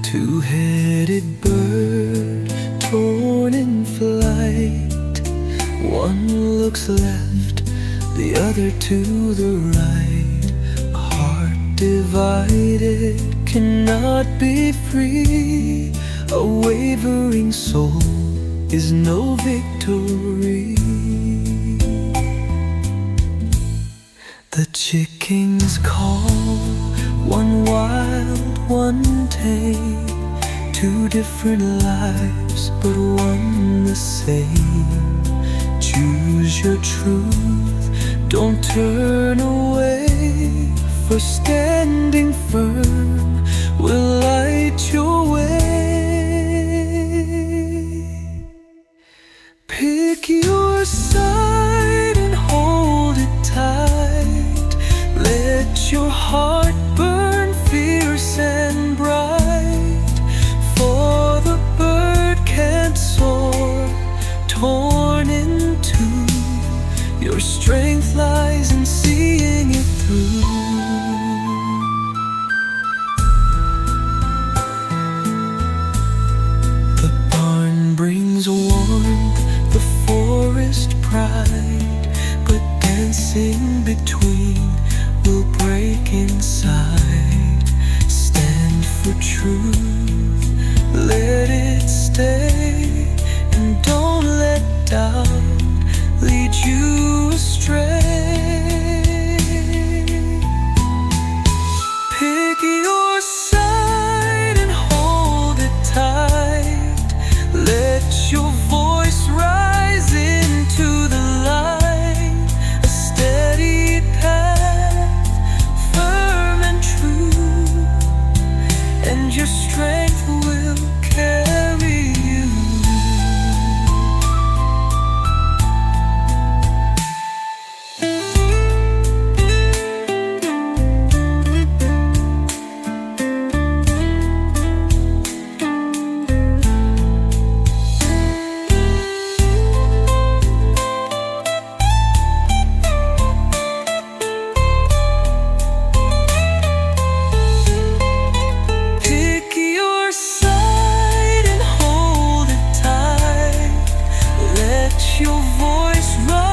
Two-headed bird, torn in flight. One looks left, the other to the right. A heart divided cannot be free. A wavering soul is no victory. The chickens call, one wild, one tame. Two different lives, but one the same. Choose your truth, don't turn away. For standing firm will light your way. Pick your side and hold it tight. Let your heart burn fierce and bright. For the bird can't soar, torn in two. Your strength lies in seeing it through. The barn brings warmth, the forest pride, but dancing between will break inside. Stand for truth, let it stay, and don't let doubt lead you astray. Pick your side and hold it tight. Let your voice rise into the light. A steady path, firm and true, and your strength will carry you. Your voice rise.